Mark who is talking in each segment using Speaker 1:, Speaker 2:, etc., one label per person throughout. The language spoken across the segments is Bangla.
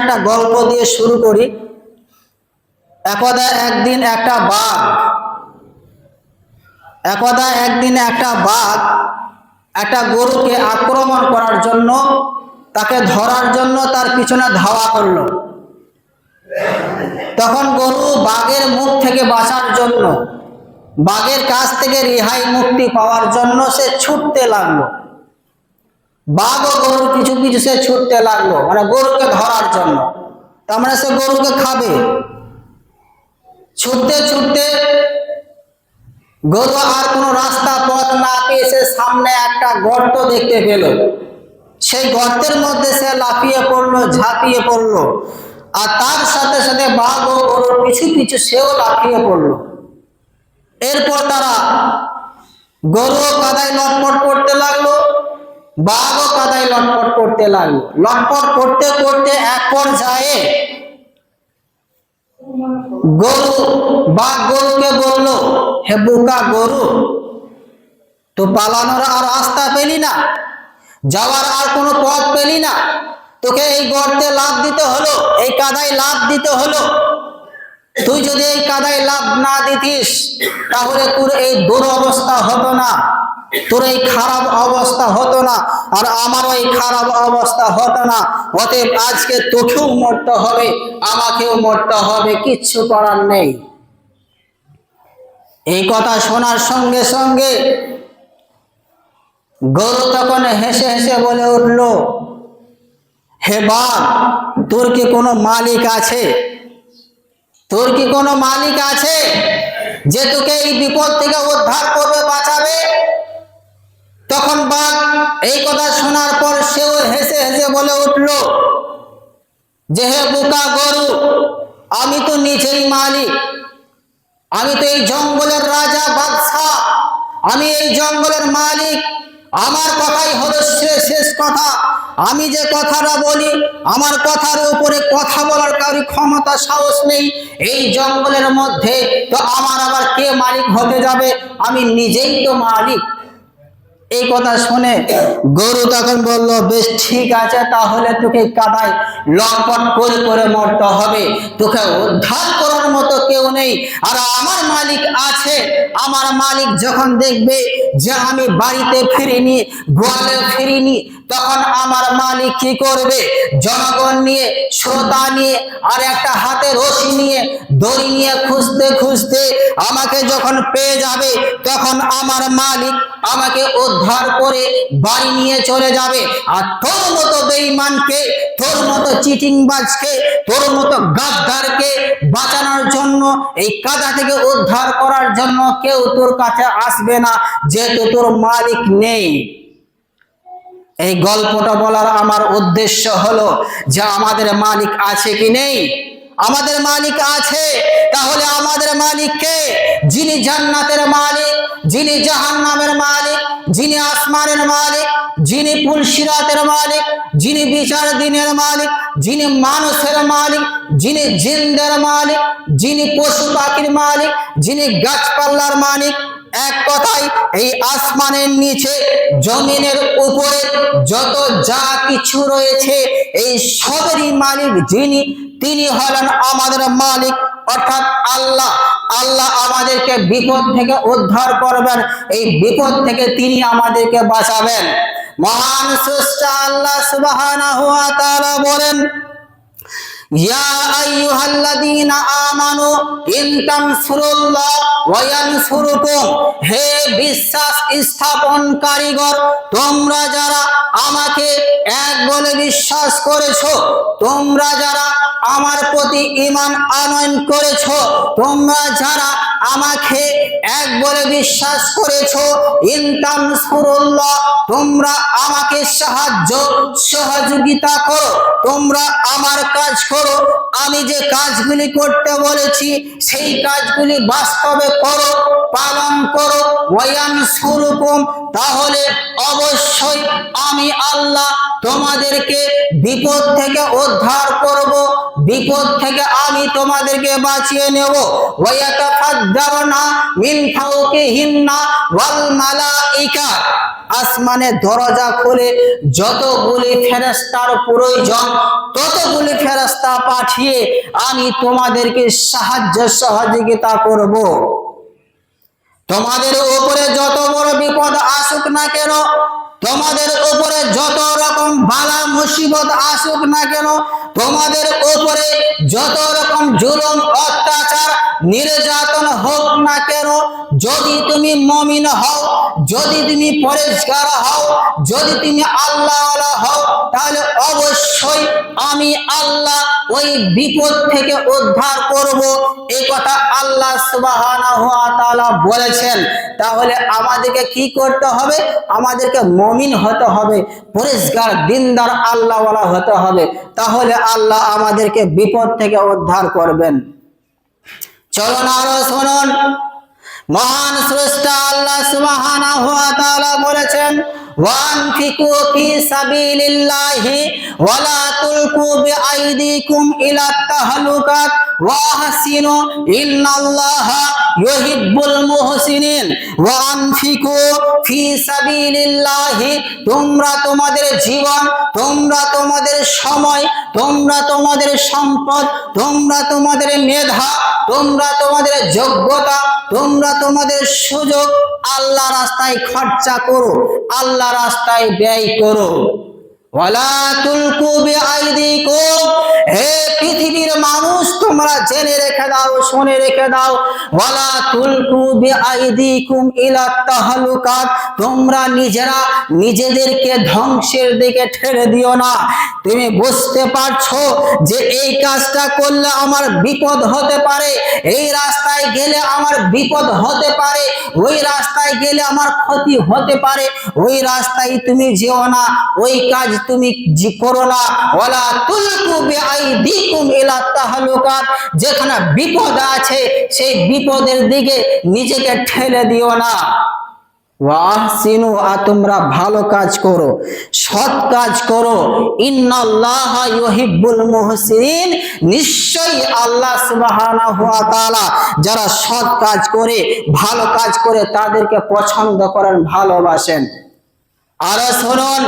Speaker 1: একটা গল্প দিয়ে শুরু করি। একদা একদিন একটা বাঘ একটা গরুকে আক্রমণ করার জন্য, তাকে ধরার জন্য তার পিছনে ধাওয়া করলো। তখন গরু বাঘের মুখ থেকে বাঁচার জন্য, বাঘের কাছ থেকে রেহাই মুক্তি পাওয়ার জন্য সে ছুটতে লাগলো। বাঘ ও গরুর পিছু পিছু সে ছুটতে লাগলো, মানে গরুকে ধরার জন্য। তার মানে সে গরুকে খাবে। ছুটতে ছুটতে গরু আর কোনো রাস্তা পথ না পেয়ে সে সামনে একটা গর্ত দেখতে পেল। সেই গর্তের মধ্যে সে লাফিয়ে পড়লো, ঝাঁপিয়ে পড়লো, আর তার সাথে সাথে বাঘ ও গরুর পিছু পিছু সেও লাফিয়ে পড়লো। এরপর তারা, গরুও কাদায় লটপট করতে লাগলো, বাঘও কাদায় লটপট করতে লাগলো। লটপট করতে করতে এক পর্যায়ে বাঘ গরুকে বলল, হে বোকা গরু, তো পালানোর আর রাস্তা পেলি না, যাওয়ার আর কোনো পথ পেলি না, তোকে এই গর্তে লাফ দিতে হলো, এই কাদায় লাফ দিতে হলো। তুই যদি এই কাদায় লাফ না দিতিস তাহলে তোর এই দুরবস্থা হতো না, তোর এই খারাপ অবস্থা হতো না, আর আমারও এই খারাপ অবস্থা হতো না। অতএব আজকে তোকেও মরতে হবে, আমাকেও মরতে হবে, কিচ্ছু করার নেই। এই কথা শোনার সঙ্গে সঙ্গে গরু তখন হেসে হেসে বলে উঠল, হে বাঘ, তোর কি কোনো মালিক আছে? তোর কি কোনো মালিক আছে যে তোকে এই বিপদ থেকে উদ্ধার করবে, বাঁচাবে? তখন বাঘ এই কথা শোনার পর সেও হেসে হেসে বলে উঠল যে, হে বোকা গরু, আমি তো নিজেই মালিক, আমি তো এই জঙ্গলের রাজা বাদশা, আমি এই জঙ্গলের মালিক। আমার কথাই হলো শেষ কথা। আমি যে কথাটা বলি, আমার কথার উপরে কথা বলার কারো ক্ষমতা, সাহস নেই এই জঙ্গলের মধ্যে। তো আমার আবার কে মালিক হতে যাবে? আমি নিজেই তো মালিক। এই কথা শুনে গরু তখন বলল, বেশ ঠিক আছে, তাহলে তোকে কাদায় লটপট করে করে মরতে হবে, তোকে উদ্ধার করার মতো কেউ নেই, আর আমার মালিক আছে। আমার মালিক যখন দেখবে যে আমি বাড়িতে ফিরিনি, গোয়ালে ফিরিনি, তখন আমার মালিক কি করবে? জনগণ নিয়ে, শ্রোতা নিয়ে, আর একটা হাতে রশি নিয়ে, দড়ি নিয়ে খুঁজতে খুঁজতে আমাকে যখন পেয়ে যাবে, তখন আমার মালিক আমাকে উদ্ধার করে বাড়ি নিয়ে চলে যাবে। আর তোর মতো বেঈমানকে, তোর মতো চিটিংবাজকে, তোর মতো গাদ্দারকে বাঁচানোর জন্য, এই কাদা থেকে উদ্ধার করার জন্য কেউ তোর কাছে আসবে না, যেহেতু তোর মালিক নেই। এই গল্পটা বলার আমার উদ্দেশ্য হলো যে আমাদের মালিক আছে কি নেই? আমাদের মালিক আছে। তাহলে আমাদের মালিক কে? যিনি জান্নাতের মালিক, যিনি জাহান্নামের মালিক, যিনি আসমানের মালিক, যিনি পুলসিরাতের মালিক, যিনি বিচার দিনের মালিক, যিনি মানুষের মালিক, যিনি জিনদের মালিক, যিনি পশু পাখির মালিক, যিনি গাছপালার মালিক। এক কথায় এই আসমানের নিচে, জমিনের উপরে যত যা কিছু রয়েছে, এই সবেরই মালিক যিনি, তিনি হলেন আমাদের মালিক, অর্থাৎ আল্লাহ। আল্লাহ আমাদেরকে বিপদ থেকে উদ্ধার করবেন, এই বিপদ থেকে তিনি আমাদেরকে বাঁচাবেন। মহান স্রষ্টা আল্লাহ সুবহানাহু ওয়া তাআলা বলেন, ইয়া আইয়ুহাল্লাযীনা আমানু ইন তানসুরুল্লাহ ওয়া ইয়ানসুরকুম, হে বিশ্বাস স্থাপনকারীগণ, তোমরা যারা আমাকে এক বলে বিশ্বাস করেছো, তোমরা যারা আমার প্রতি ঈমান আনয়ন করেছো, তোমরা যারা আমাকে এক বলে বিশ্বাস করেছো, ইন তানসুরুল্লাহ, তোমরা আমাকে সহযোগিতা করো, তোমরা আমার কাজ করো, আমি যে কাজগুলি করতে বলেছি সেই কাজগুলি বাস্তবে করো, পালন করো, ওয়ায়ানসুরকুম, তাহলে অবশ্যই আমি আল্লাহ তোমাদেরকে বিপদ থেকে উদ্ধার করব, বিপদ থেকে আমি তোমাদেরকে বাঁচিয়ে নেব। ওয়ায়াতাফাদ্দারুনা মিন ফাওকিহিন্না ওয়াল মালাইকা, আসমানের দরজা খুলে যতগুলি ফেরেশতার প্রয়োজন ততগুলি ফেরেশতা ফেরেশতা পাঠিয়ে আমি তোমাদেরকে সাহায্য সহযোগিতা করব। তোমাদের উপরে যত বড় বিপদ আসুক না কেন, তোমাদের উপরে যত রকম বালা মুসিবত আসুক না কেন, তোমাদের উপরে যত রকম জুলুম অত্যাচার নির্যাতন হোক না কেন, যদি তুমি মুমিন হও, যদি তুমি পরেজগার হও, যদি তুমি আল্লাহওয়ালা হও, তাহলে অবশ্যই আমি আল্লাহ ওই বিপদ থেকে উদ্ধার করব। এই কথা আল্লাহ সুবহানাহু ওয়া তাআলা বলেছেন। তাহলে আমাদেরকে কি করতে হবে? আমাদেরকে মুমিন হতে হবে, পরেজগার দিনদার আল্লাহওয়ালা হতে হবে, তাহলে আল্লাহ আমাদেরকে বিপদ থেকে উদ্ধার করবেন। চলুন আরো শুনুন, মহান স্রষ্টা আল্লাহ সুবহানাহু ওয়া তাআলা বলেছেন, ওয়ানফিকু ফি সাবিলিল্লাহি ওয়া লা তুলকু বিআইদিকুম ইলা তাহলুকাত ওয়াহসিনু ইন্নাল্লাহা ইউহিব্বুল মুহসিনিন। ওয়ানফিকু ফি সাবিলিল্লাহি, তোমরা তোমাদের জীবন, তোমরা তোমাদের সময়, তোমরা তোমাদের সম্পদ, তোমরা তোমাদের মেধা, তোমরা তোমাদের যোগ্যতা, তোমরা তোমাদের সুযোগ আল্লাহ রাস্তায় খরচা করো, আল্লাহ রাস্তায় ব্যয় করো। ওয়ালা তুলকু বিআইদিকুম, হে পৃথিবীর মানুষ তোমরা জেনে রেখে দাও, শুনে রেখে দাও, ওয়ালা তুলকু বিআইদিকুম ইলা তাহলুকাত, তোমরা নিজেরা নিজেদেরকে ধ্বংসের দিকে ঠেলে দিও না। তুমি বুঝতে পারছো যে এই কাজটা করলে আমার বিপদ হতে পারে, এই রাস্তায় গেলে আমার বিপদ হতে পারে, ওই রাস্তায় গেলে আমার ক্ষতি হতে পারে, ওই রাস্তায় তুমি যেও না, ওই কাজ তুমি করো না। ওয়ালা তুলকু বিআইদিকুম ইলা তাহলুকাত, যেখানে বিপদ আছে সেই বিপদের দিকে নিজেকে ঠেলে দিও না। ওয়াহসিনু, তোমরা ভালো কাজ করো, সৎ কাজ করো। ইন্নাল্লাহা ইউহিব্বুল মুহসিনিন, নিশ্চয়ই আল্লাহ সুবহানাহু ওয়া তাআলা যারা সৎ কাজ করে, ভালো কাজ করে তাদেরকে পছন্দ করেন, ভালোবাসেন। আর শুনুন,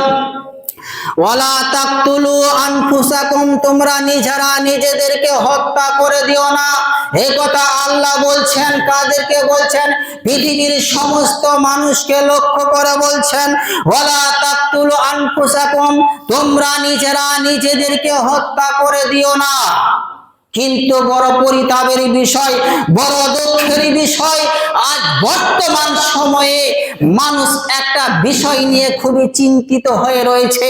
Speaker 1: ওয়ালা তাকতুলু আনফুসাকুম, তোমরা নিজেরা নিজেদেরকে হত্যা করে দিও না। এই কথা আল্লাহ বলছেন, কাদেরকে বলছেন? পৃথিবীর সমস্ত মানুষকে লক্ষ্য করে বলছেন, ওয়ালা তাকতুলু আনফুসাকুম, তোমরা নিজেরা নিজেদেরকে হত্যা করে দিও না। কিন্তু বড় পরিতাপের বিষয়, বড় দুঃখের বিষয়, আজ বর্তমান সময়ে মানুষ একটা বিষয় নিয়ে খুবই চিন্তিত হয়ে রয়েছে,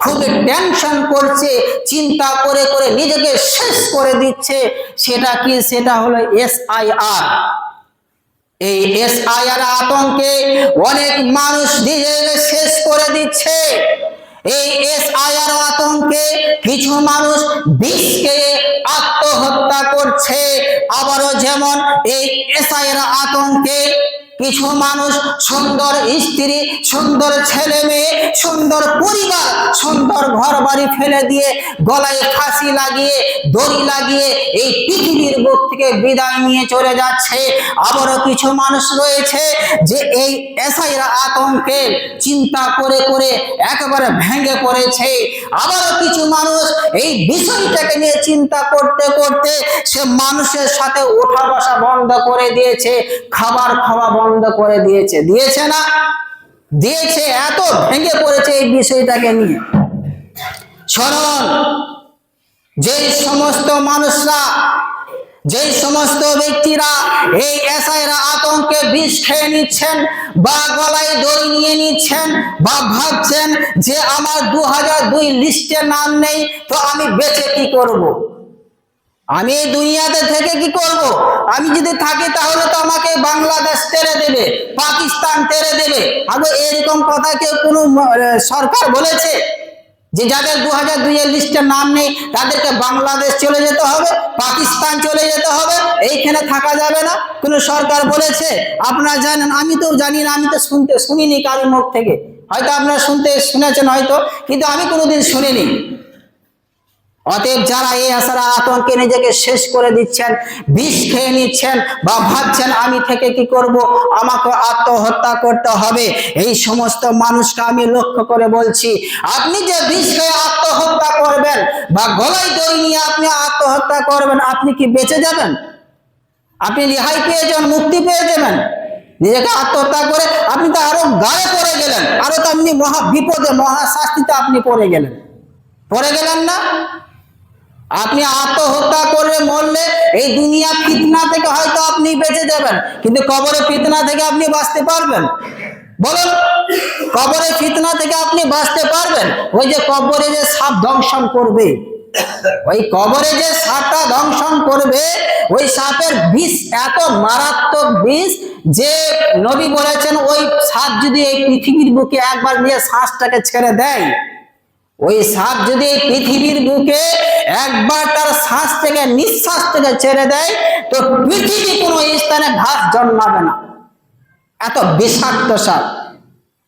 Speaker 1: খুবই টেনশন করছে, চিন্তা করে করে নিজেকে শেষ করে দিচ্ছে। সেটা কি? সেটা হলো SIR। এই SIR আতঙ্কে অনেক মানুষ নিজেকে শেষ করে দিচ্ছে। এই SIR আতঙ্কে কিছু মানুষ বিষ খেয়ে আত্মহত্যা করছে। আবারও যেমন এই SIR আতঙ্কে কিছু মানুষ সুন্দর স্ত্রী, সুন্দর ছেলে মেয়ে, সুন্দর পরিবার, সুন্দর ঘর বাড়ি ফেলে দিয়ে গলায় ফাঁসি লাগিয়ে, দড়ি লাগিয়ে এই পৃথিবীর বুক থেকে বিদায় নিয়ে চলে যাচ্ছে। আবারও কিছু মানুষ রয়েছে যে এই SIR আতঙ্কে চিন্তা করে করে একেবারে ভেঙে পড়েছে। আবারও কিছু মানুষ এই বিষয়টাকে নিয়ে চিন্তা করতে করতে সে মানুষের সাথে ওঠা বসা বন্ধ করে দিয়েছে, খাবার খাওয়া বন্ধ করে দিয়েছে। দিয়েছে না? দিয়েছে। এত ভেঙে পড়েছে এই বিষয়টাকে নিয়ে। শুনুন, যেই সমস্ত মানুষরা, যেই সমস্ত ব্যক্তিরা এই SIR আতঙ্কে বিষ খেয়ে নিচ্ছেন বা গলায় দড়ি নিয়ে নিচ্ছেন বা ভাবছেন যে আমার 2002 লিস্টে নাম নেই, তো আমি বেঁচে কি করব? আমি এই দুনিয়াতে থেকে কি করব? আমি যদি থাকি তাহলে তো আমাকে বাংলাদেশ তেড়ে দেবে, পাকিস্তান তেড়ে দেবে। আগে এরকম কথা কেউ কোনো সরকার বলেছে যে যাদের 2002 লিস্টে নাম নেই তাদেরকে বাংলাদেশ চলে যেতে হবে, পাকিস্তান চলে যেতে হবে, এইখানে থাকা যাবে না? কোনো সরকার বলেছে? আপনারা জানেন? আমি তো জানি না, আমি তো শুনিনি কারোর মুখ থেকে। হয়তো আপনারা শুনেছেন হয়তো, কিন্তু আমি কোনোদিন শুনিনি। অতএব যারা এই আশারা আতঙ্কে নিজেকে শেষ করে দিচ্ছেন, বিষ খেয়ে নিচ্ছেন বা ভাবছেন আমি থেকে কি করব, আমাকে আত্মহত্যা করতে হবে, এই সমস্ত মানুষকে আমি লক্ষ্য করে বলছি, আপনি যে বিষ খেয়ে আত্মহত্যা করবেন বা গলায় দড়ি নিয়ে আপনি আত্মহত্যা করবেন, আপনি কি বেঁচে যাবেন? আপনি রেহাই পেয়ে যাবেন, মুক্তি পেয়ে যাবেন? নিজেকে আত্মহত্যা করে আপনি তো আরো গায়ে পড়ে গেলেন, আরো তো আপনি মহা বিপদে মহা শাস্তিতে আপনি পড়ে গেলেন না? আপনি আত্মহত্যা করে মরলে এই দুনিয়া ফিতনা থেকে হয়তো আপনি বেঁচে যাবেন, কিন্তু কবরে ফিতনা থেকে আপনি বাঁচতে পারবেন? বলুন, কবরে ফিতনা থেকে আপনি বাঁচতে পারবেন? ওই যে কবরে যে সাপ দংশন করবে, ওই কবরে যে সাপটা দংশন করবে, ওই সাপের বিষ এত মারাত্মক বিষ যে নবী বলেছেন ওই সাপ যদি এই পৃথিবীর বুকে একবার নিয়ে শ্বাসটাকে ছেড়ে দেয়, ওই সাপ যদি এই পৃথিবীর বুকে একবার তার শ্বাস থেকে নিঃশ্বাস থেকে ছেড়ে দেয়, তো পৃথিবী কোনো স্থানে ঘাস জন্মাবে না। এত বিষাক্ত সাপ।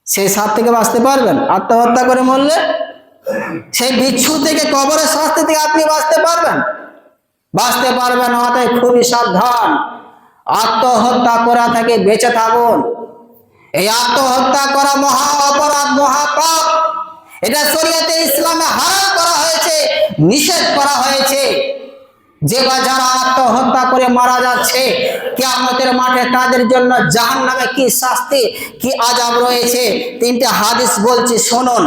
Speaker 1: সেই সাপ থেকে বাঁচতে পারবেন আত্মহত্যা করে মরলে? সেই বিচ্ছু থেকে, কবরের শাস্তি থেকে আপনি বাঁচতে পারবেন? বাঁচতে পারবেন না। অতএব খুবই সাবধান, আত্মহত্যা করা থেকে বেঁচে থাকুন। এই আত্মহত্যা করা মহা অপরাধ, মহা পাপ। এটা শরীয়তে ইসলামে হারাম করা হয়েছে, নিষেধ করা হয়েছে। যে বা যারা আত্মহত্যা করে মারা যাচ্ছে, কিয়ামতের মাঠে তাদের জন্য জাহান্নামে কি শাস্তি, কি আযাব রয়েছে। তিনটে হাদিস বলছি, শুনুন।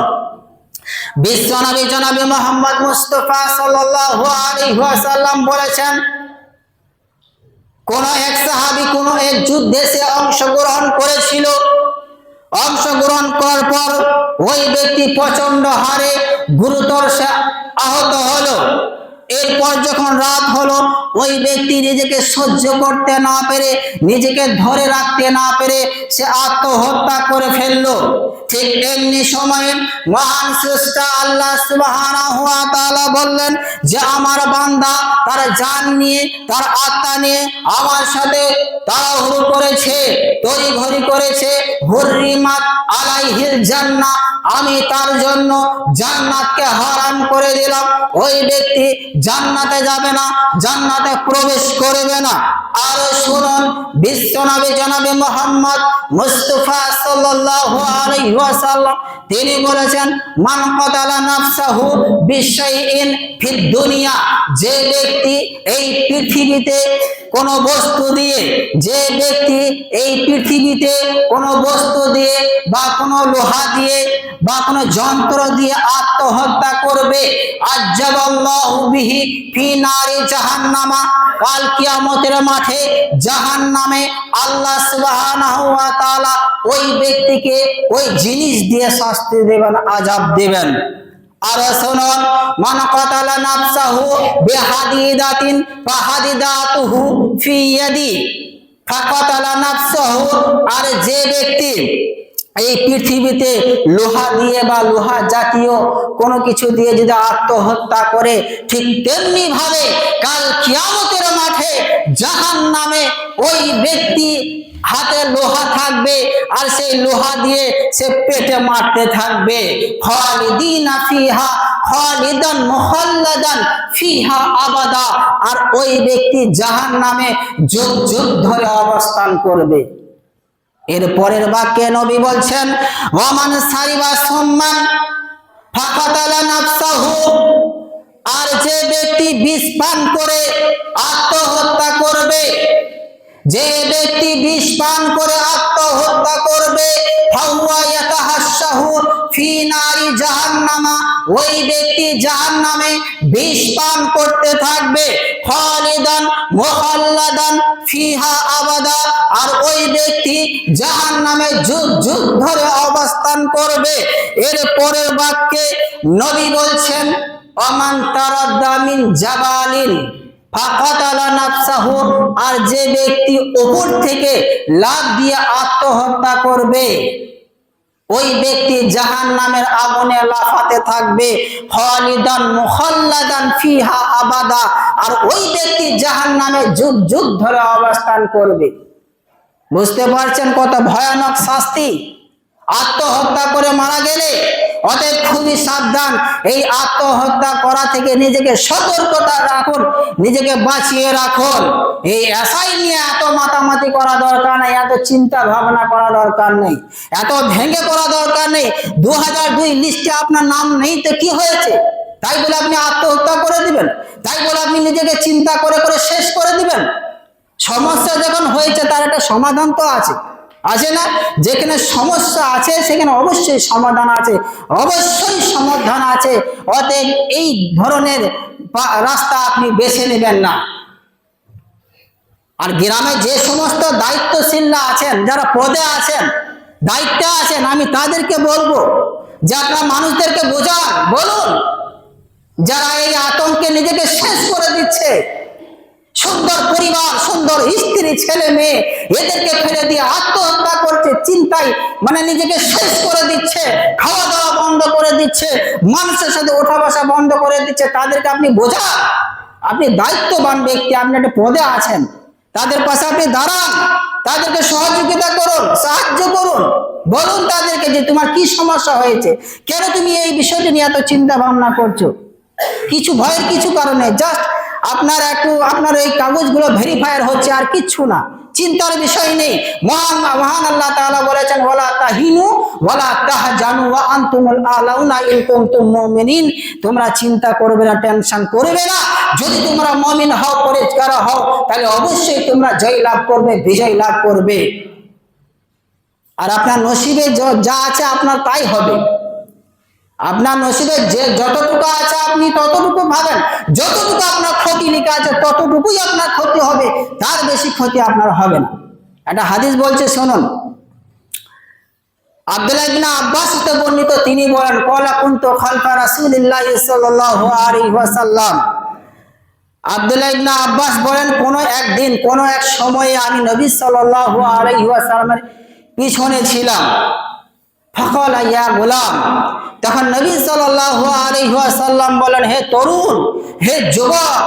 Speaker 1: বিশ্বনবী জনাবে মুহাম্মদ মুস্তাফা সাল্লাল্লাহু আলাইহি ওয়াসাল্লাম বলেছেন, কোন এক সাহাবী কোন এক যুদ্ধে সে অংশগ্রহণ করেছিল। অংশগ্রহণ করার পর ওই ব্যক্তি প্রচন্ড হারে গুরুতর আহত হলো। এরপর যখন রাত হলো, ওই ব্যক্তি নিজেকে সহ্য করতে না পেরে, নিজেকে ধরে রাখতে না পেরে সে আত্মহত্যা করে ফেললো। ঠিক এমনি সময়ে মহান স্রষ্টা আল্লাহ সুবহানাহু ওয়া তাআলা বললেন যে আমার বান্দা তার জান নিয়ে, তার আত্মা নিয়ে আমার সাথে তাড়াহুড়ো করেছে, তড়িঘড়ি করেছে। হুররিমাত আলাইহিল জান্নাহ, আমি তার জন্য জান্নাতকে হারাম করে দিলাম। ওই ব্যক্তি জান্নাতে যাবে না, জান্নাতে প্রবেশ করবে না। আর শুনুন, বিশ্বনবী জনাবে মুহাম্মদ মুস্তাফা সাল্লাল্লাহু আলাইহি ওয়াসাল্লাম তিনি বলেছেন, মান কাতালা নাফসাহু বিশাইইন ফিদ দুনিয়া, যে ব্যক্তি এই পৃথিবীতে কোন বস্তু দিয়ে, যে ব্যক্তি এই পৃথিবীতে কোন বস্তু দিয়ে বা কোন লোহা দিয়ে বা কোন যন্ত্র দিয়ে আত্মহত্যা করবে, আজ্জাবাল্লাহু বিহি ফি নারি জাহান্নামা, কাল কিয়ামতের মাঠে জাহান্নামে আল্লাহ সুবহানাহু ওয়া তাআলা ওই ব্যক্তিকে ওই জিনিস দিয়ে শাস্তি দেবেন, আযাব দেবেন। আর শুনুন, মান কাতালা নাফসাহু বিহাদিদাতিন ফাহাদিদাতুহু ফি ইয়াদি ফাকাতালা নাফসাহু, আর যে ব্যক্তি এই পৃথিবীতে লোহা দিয়ে বা লোহা জাতীয় কোনো কিছু দিয়ে যদি আত্মহত্যা করে, ঠিক তেমনি ভাবে কাল কিয়ামতের মাঠে জাহান্নামে ওই ব্যক্তি হাতে লোহা থাকবে, আর সেই লোহা দিয়ে সে পেটে মারতে থাকবে। খালিদিনা ফিহা খালিদান মুখাল্লাদান ফিহা আবাদা, আর ওই ব্যক্তি জাহান্নামে যুগ যুগ ধরে অবস্থান করবে। এর পরের বাক্যে নবী বলছেন, ওয়ামান সারিবা সুম্মান ফাকাতালা নাফসাহু, আর যে ব্যক্তি বিষ পান করে আত্মহত্যা করবে, যে ব্যক্তি বিষ পান করে আত্মহত্যা করবে, ফাহুয়া ইয়াতাহাসসাহু ফি নারি জাহান্নামা, ওই ব্যক্তি জাহান্নামে বিষ পান করতে থাকবে। খালিদান মুখাল্লাদান ফিহা আবাদা, আর ওই ব্যক্তি জাহান্নামে যুগ যুগ ধরে অবস্থান করবে। এর পরের বাক্যে নবী বলছেন, ওমান তারাদ্দা মিন জাবালিন ফাকাতালা নাফসাহু, আর যে ব্যক্তি উপর থেকে লাফ দিয়ে আত্মহত্যা করবে, ওই ব্যক্তি জাহান্নামের আগুনে লাফাতে থাকবে। খালিদান মুখাল্লাদান ফিহা আবাদা, আর ওই ব্যক্তি জাহান্নামে যুগ যুগ ধরে অবস্থান করবে। বুঝতে পারছেন কত ভয়ানক শাস্তি আত্মহত্যা করে মারা গেলে। অতএব খুবই সাবধান, এই আত্মহত্যা করা থেকে নিজেকে সতর্কতা রাখুন, নিজেকে বাঁচিয়ে রাখুন। এই আশাই নিয়ে এত মাতামাতি করা দরকার নেই, এত চিন্তা ভাবনা করা দরকার নেই, এত ভেঙে পড়া দরকার নেই। 2002 লিস্টে আপনার নাম নেই তো কি হয়েছে? তাই বলে আপনি আত্মহত্যা করে দিবেন? তাই বলে আপনি নিজেকে চিন্তা করে করে শেষ করে দিবেন? সমস্যা যখন হয়েছে তার একটা সমাধান তো আছে, আছে না? যেখানে সমস্যা আছে সেখানে অবশ্যই সমাধান আছে, অবশ্যই সমাধান আছে। অতএব এই ধরনের রাস্তা আপনি বেছে নেবেন না। আর গ্রামে যে সমস্ত দায়িত্বশীলরা আছেন, যারা পদে আছেন, দায়িত্বে আছেন, আমি তাদেরকে বলবো যে আপনারা মানুষদেরকে বোঝান, বলুন যারা এই আতঙ্কে নিজেকে শেষ করে দিচ্ছে, সুন্দর পরিবার, সুন্দর স্ত্রী, ছেলে মেয়ে, এদেরকে ফেলে দিয়ে আত্মহত্যা করছে, চিন্তায় মানে নিজেকে শেষ করে দিচ্ছে, খাওয়া দাওয়া বন্ধ করে দিচ্ছে, মানুষের সাথে ওঠা বসা বন্ধ করে দিচ্ছে, তাদেরকে আপনি বোঝান। আপনি দায়িত্ববান ব্যক্তি, আপনি একটা পদে আছেন, তাদের পাশে আপনি দাঁড়ান, তাদেরকে সহযোগিতা করুন, সাহায্য করুন, বলুন তাদেরকে যে তোমার কি সমস্যা হয়েছে, কেন তুমি এই বিষয়টি নিয়ে এত চিন্তা ভাবনা করছো। কিছু ভয়ের কিছু কারণে জাস্ট আপনার এই কাগজগুলো ভেরিফায়ার হচ্ছে, আর কিচ্ছু না, চিন্তার বিষয় নেই। মহান আল্লাহ তাআলা বলেছেন, ওয়ালা তাহিনু ওয়ালা তাহজানু ওয়া আনতুমুল আলাউনা ইন কুনতুম মুমিনিন। তোমরা চিন্তা করবে না, টেনশন করবে না, যদি তোমরা মুমিন হও, পরেজগার হও, তাহলে অবশ্যই তোমরা জয় লাভ করবে, বিজয় লাভ করবে। আর আপনার নসিবে যা আছে আপনার তাই হবে। আপনার নসিবে যে যতটুকু আছে আপনি ততটুকু ভাবেন, যতটুকু আপনার ক্ষতি লেখা আছে ততটুকুই আপনার ক্ষতি হবে, তার বেশি ক্ষতি আপনার হবে না। একটা হাদিস বলছে, শুনুন। আব্দুল্লাহ ইবনে আব্বাস হতে বর্ণিত, তিনি বলেন, ক্বালা কুনতু খালফা রাসূলিল্লাহি সাল্লাল্লাহু আলাইহি ওয়াসাল্লাম। আব্দুল্লাহ ইবনে আব্বাস বলেন, কোন একদিন কোন এক সময়ে আমি নবী সাল্লাল্লাহু আলাইহি ওয়াসাল্লামের পিছনে ছিলাম। ফাকালা ইয়া গোলাম, তখন নবী সাল্লাল্লাহু আলাইহি ওয়াসাল্লাম বলেন, হে তরুণ, হে যুবক,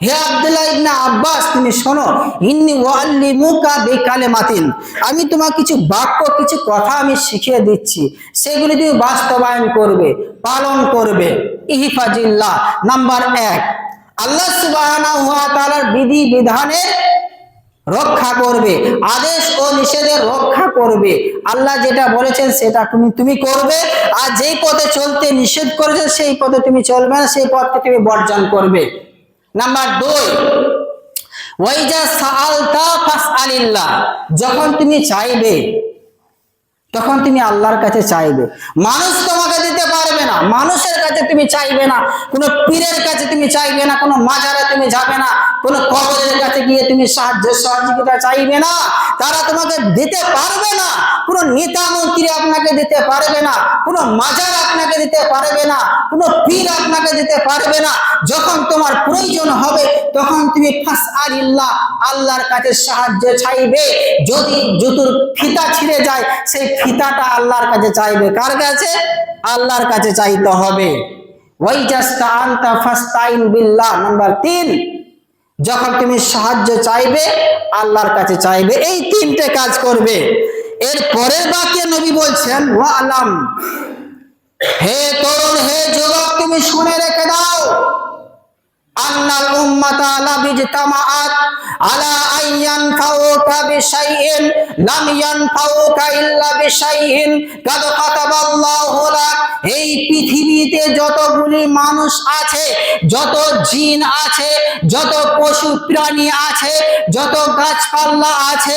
Speaker 1: হে আব্দুল্লাহ ইবনে আব্বাস, তুমি শোনো, ইন্নী উআল্লিমুকা বিকালিমাতিন, আমি তোমাকে কিছু বাক্য, কিছু কথা আমি শিখিয়ে দিচ্ছি, সেগুলি তুমি বাস্তবায়ন করবে, পালন করবে। ইহফাজিল্লাহ, নাম্বার 1, আল্লাহ সুবহানাহু ওয়া তাআলার বিধি বিধানের রক্ষা করবে, আদেশ ও নিষেধের রক্ষা করবে। আল্লাহ যেটা বলেছেন সেটা তুমি করবে, আর যেই পথে চলতে নিষেধ করেছে সেই পথে তুমি চলবে না, সেই পথকে তুমি বর্জন করবে। নাম্বার 2, ওয়াইজা সাআলতা ফাসআলিল্লাহ, যখন তুমি চাইবে তখন তুমি আল্লাহর কাছে চাইবে। মানুষ তোমাকে দিতে পারবে না, মানুষের কাছে তুমি চাইবে না, কোনো পীরের কাছে তুমি চাইবে না, কোনো মাজারে তুমি যাবে না, কোনো কবরের কাছে গিয়ে তুমি সাহায্য সহযোগিতা চাইবে না, তারা তোমাকে দিতে পারবে না। কোনো নেতা মন্ত্রী আপনাকে দিতে পারবে না, কোনো মাজার আপনাকে দিতে পারবে না, কোনো পীর আপনাকে দিতে পারবে না। যখন তোমার প্রয়োজন হবে তখন তুমি ফাসআলিল্লাহ, আল্লাহর কাছে সাহায্য চাইবে। যদি জুতোর ফিতা ছিঁড়ে যায়, সেই ফিতাটা আল্লাহর কাছে চাইবে। কার কাছে? আল্লাহর কাছে চাইতে হবে। ওয়াইজাস্তাআনতা ফাস্তাইন বিল্লাহ, নাম্বার 3, যখন তুমি সাহায্য চাইবে আল্লাহর কাছে চাইবে। এই 3টে কাজ করবে। এর পরের বাক্যে নবী বলছেন, ওয়া আলাম, হে তরুণ, হে যুবক, তুমি শুনে রেখে দাও, আন্নাল উম্মাতা লা বিজতামাআত আলা আইয়ানফাউকা বিশাইইন লাম ইয়ানফাউকা ইল্লা বিশাইইন কাদ কাতাবাল্লাহু লাক। এই পৃথিবীতে যতগুলি মানুষ আছে, যত জিন আছে, যত পশু প্রাণী আছে, যত গাছপালা আছে,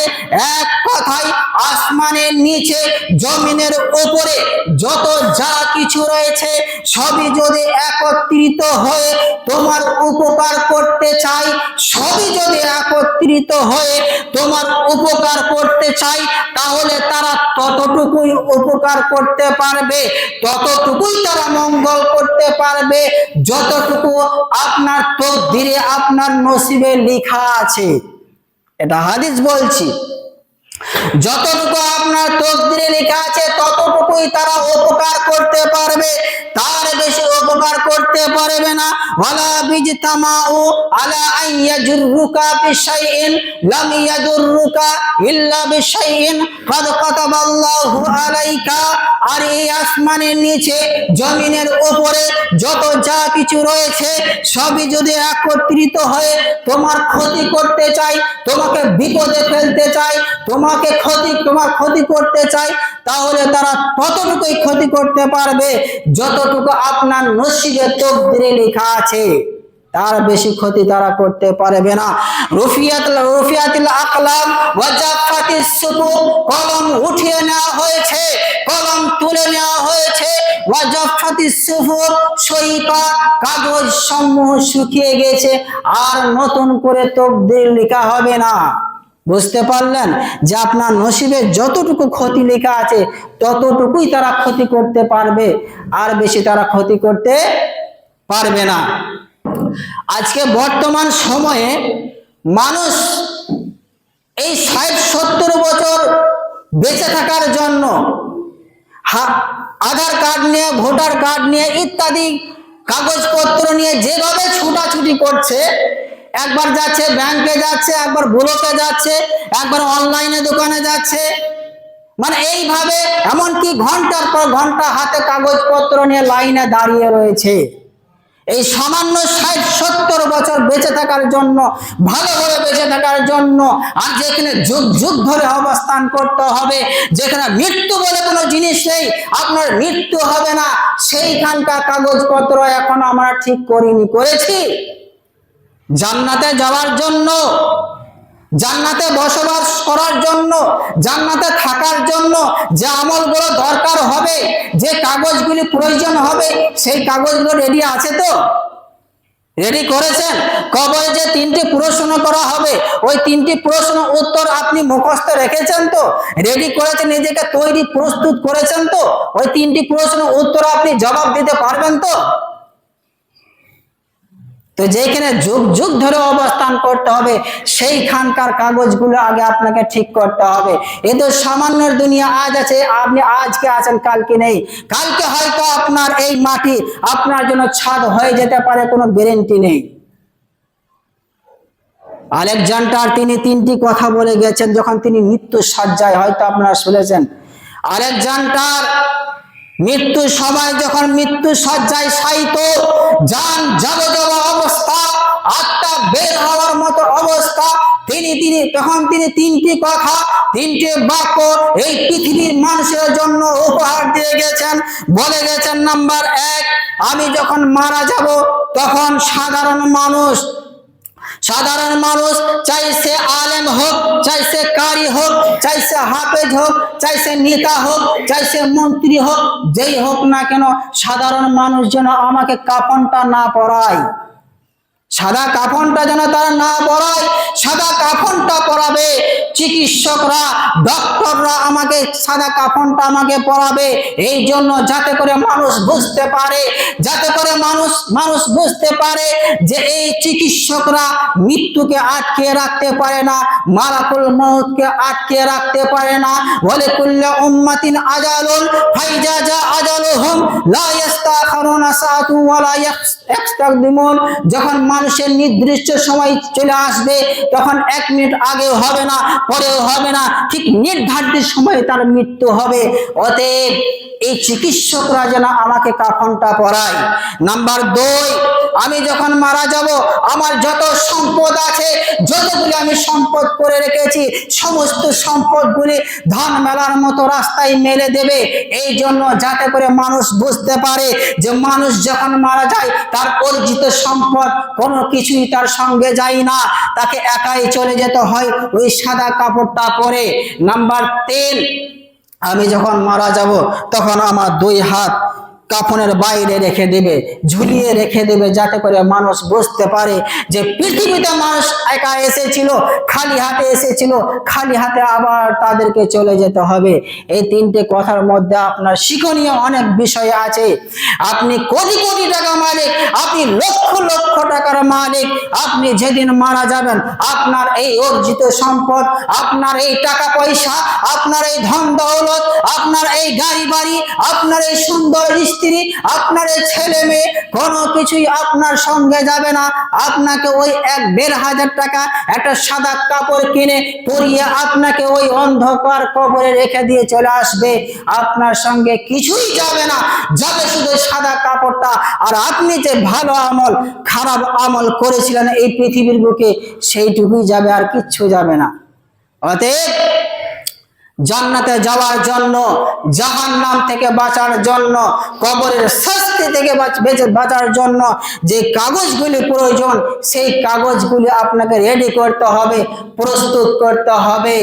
Speaker 1: এক কথায় আসমানের নিচে, জমিনের উপরে যত যা কিছু রয়েছে, সবই যদি একত্রিত হয়ে তোমার উপকার করতে চাই, সবই যদি একত্রিত হয়ে তোমার উপকার করতে চাই, তাহলে তারা ততটুকুই উপকার করতে পারবে, ততটুকুই তারা মঙ্গল করতে পারবে যতটুকু আপনার তকদিরে, আপনার নসিবে লেখা আছে। এটা হাদিস বলছি, যতটুকু আপনার তকদিরে লেখা আছে ততটুকুই তারা উপকার করতে পারবে, তার বেশি উপকার করতে পারবে না। ওয়ালা বিজতামাউ আলা আইয়াজুরুকা বিশাইইন লাম ইয়াদুরুকা ইল্লা বিশাইইন কাদ কাতাবাল্লাহু আলাইকা। আর এই আসমানের নিচে, জমিনের উপরে যত যা কিছু রয়েছে, সবই যদি একত্রিত হয়ে তোমার ক্ষতি করতে চাই, তোমাকে বিপদে ফেলতে চাই, তোমার ক্ষতি করতে চাই, তাহলে তারা ততটুকুই ক্ষতি করতে পারবে যতটুকু আপনার নসিবে নসিবে তকদিরে লেখা আছে, তার বেশি ক্ষতি তারা করতে পারবে না। রুফিয়াতিল আকলাম ওয়া জাফাতিস সুহুফ, কলম উঠিয়ে নেওয়া হয়েছে, কলম তুলে নেওয়া হয়েছে। ওয়া জাফাতিস সুহুফ, সহিফা কাগজ সমূহ শুকিয়ে গেছে, আর নতুন করে তকদির লেখা হবে না। বুঝতে পারলেন যে আপনার নসিবে যতটুকু ক্ষতি লেখা আছে ততটুকুই তারা ক্ষতি করতে পারবে, আর বেশি তারা ক্ষতি করতে পারবে না। আজকে বর্তমান সময়ে মানুষ এই 60-70 বছর বেঁচে থাকার জন্য আধার কার্ড নিয়ে, ভোটার কার্ড নিয়ে ইত্যাদি কাগজপত্র নিয়ে যেভাবে ছুটাছুটি করছে, একবার যাচ্ছে ব্যাংকে যাচ্ছে, একবার ব্লকে যাচ্ছে, একবার অনলাইনে দোকানে যাচ্ছে, মানে এইভাবে এমনকি ঘন্টার পর ঘন্টা হাতে কাগজপত্র নিয়ে লাইনে দাঁড়িয়ে রয়েছে। এই সামান্য 60-70 বছর বেঁচে থাকার জন্য, ভালোভাবে বেঁচে থাকার জন্য, আর যেখানে যুগ যুগ ধরে অবস্থান করতে হবে, যেখানে মৃত্যু বলে কোনো জিনিস নেই, আপনার মৃত্যু হবে না, সেইখানকার কাগজপত্র এখন আমরা ঠিক করেছি জান্নাতে যাওয়ার জন্য, জান্নাতে বসবাস করার জন্য, জান্নাতে থাকার জন্য যে আমলগুলো দরকার হবে, যে কাগজগুলি প্রয়োজন হবে, সেই কাগজগুলো রেডি আছে তো? রেডি করেছেন? কবরে যে 3টি প্রশ্ন করা হবে, ওই 3টি প্রশ্ন উত্তর আপনি মুখস্থ রেখেছেন তো? রেডি করেছেন, নিজেকে তৈরি প্রস্তুত করেছেন তো? ওই 3টি প্রশ্ন উত্তর আপনি জবাব দিতে পারবেন তো? তো যেখানে যুগ যুগ ধরে অবস্থান করতে হবে, সেইখানকার কাগজগুলো আগে আপনাকে ঠিক করতে হবে। এ তো সামান্যের দুনিয়া, আজ আছে, আপনি আজকে আছেন, কালকে নেই। কালকে হয়তো আপনার এই মাটি আপনার জন্য ছাদ হয়ে যেতে পারে, কোনো গ্যারান্টি নেই। আলেকজান্ডার তিনি 3টি কথা বলে গেছেন যখন তিনি মৃত্যু শয্যায়, হয়তো আপনারা শুনেছেন। আলেকজান্ডার মৃত্যুর সময় যখন মৃত্যু শয্যায় শায়িত, জান যাবে অবস্থা, আত্মা বের হওয়ার মতো অবস্থা, তিনি 3টি কথা, 3টি বাক্য এই পৃথিবীর মানুষের জন্য উপহার দিয়ে গেছেন। বলে গেছেন, নাম্বার 1, আমি যখন মারা যাব তখন সাধারণ মানুষ, চাই সে আলেম হোক, চাই সে কারি হোক, চাই সে হাফেজ হোক, চাই সে নেতা হোক, চাই সে মন্ত্রী হোক, যেই হোক না কেন, সাধারণ মানুষ যেন আমাকে কাফনটা না পরায়, সাদা কাফনটা যেন তারা না পরায়। সাদা কাফনটা পরাবে চিকিৎসকরা, ডক্টররা, আমাকে সাদা কাফনটা আমাকে পরাবে, এই জন্য যাতে করে মানুষ বুঝতে পারে, মানুষ বুঝতে পারে যে এই চিকিৎসকরা মৃত্যুকে আটকে রাখতে পারে না, মালাকুল মউতকে আটকে রাখতে পারে না। বলে কুল্লু উম্মাতিন আজালুন ফাইজা জা আজালুহুম লা ইস্তাখিরুনা সাআতুন ওয়া লা ইস্তাকদিমুন, যখন মানুষের নির্দিষ্ট সময় চলে আসবে তখন 1 মিনিট আগেও হবে না, পরেও হবে না, ঠিক নির্ধারিত সময়ে তার মৃত্যু হবে। অতএব এই চিকিৎসকরা যেন আমাকে কাফনটা পরায়। নাম্বার 2, আমি যখন মারা যাব আমার যত সম্পদ আছে, যতগুলি আমি সম্পদ করে রেখেছি, সমস্ত সম্পদগুলি ধান মেলার মতো রাস্তায় মেলে দেবে, এই জন্য যাতে করে মানুষ বুঝতে পারে যে মানুষ যখন মারা যায় তার অর্জিত সম্পদ কোনো কিছুই তার সঙ্গে যায় না, তাকে একাই চলে যেতে হয় ওই সাদা কাপড়টা পরে। নাম্বার 3, আমি যখন মারা যাব তখন আমার 2 হাত কাফনের বাইরে রেখে দেবে, ঝুলিয়ে রেখে দেবে, যাতে করে মানুষ বুঝতে পারে যে পৃথিবীতে মানুষ একা এসেছিল, খালি হাতে এসেছিল, খালি হাতে আবার তাদেরকে চলে যেতে হবে। এই 3টে কথার মধ্যে আপনার শিক্ষণীয় অনেক বিষয় আছে। আপনি কোটি কোটি টাকা মালিক, আপনি লক্ষ লক্ষ টাকার মালিক, আপনি যেদিন মারা যাবেন আপনার এই অর্জিত সম্পদ, আপনার এই টাকা পয়সা, আপনার এই ধন দৌলত, আপনার এই গাড়ি বাড়ি, আপনার এই সুন্দর স্ত্রী, আপনার এই ছেলে মেয়ে, কোনো কিছুই আপনার সঙ্গে যাবে না। আপনাকে ওই 1-1.5 টাকা একটা সাদা কাপড় কিনে পরিয়ে আপনাকে ওই অন্ধকার কবরে রেখে দিয়ে চলে আসবে, আপনার সঙ্গে কিছুই যাবে না, যাবে শুধু সাদা কাপড়টা। আর আপনি যে ভালো আমল খারাপ আমল করেছিলেন এই পৃথিবীর বুকে, সেইটুকুই যাবে, আর কিচ্ছু যাবে না। অতএব জান্নাতে যাওয়ার জন্য, জাহান্নাম থেকে বাঁচার জন্য, কবরের শাস্তি থেকে বাঁচার জন্য যে কাগজগুলি প্রয়োজন, সেই কাগজগুলি আপনাকে রেডি করতে হবে, প্রস্তুত করতে হবে।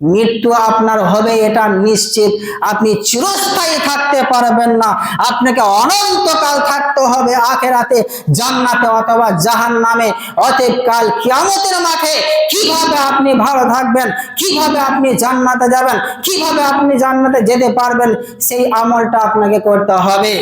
Speaker 1: মৃত্যু আপনার হবে এটা নিশ্চিত। আপনি চিরস্থায়ী থাকতে পারবেন না, আপনাকে অনন্তকাল থাকতে হবে আখিরাতে, জান্নাতে অথবা জাহান্নামে। অতএব কাল কিয়ামতের মাঠে কিভাবে আপনি ভালো থাকবেন, কিভাবে আপনি জান্নাতে যাবেন, কিভাবে আপনি জান্নাতে যেতে পারবেন, সেই আমলটা আপনাকে করতে হবে।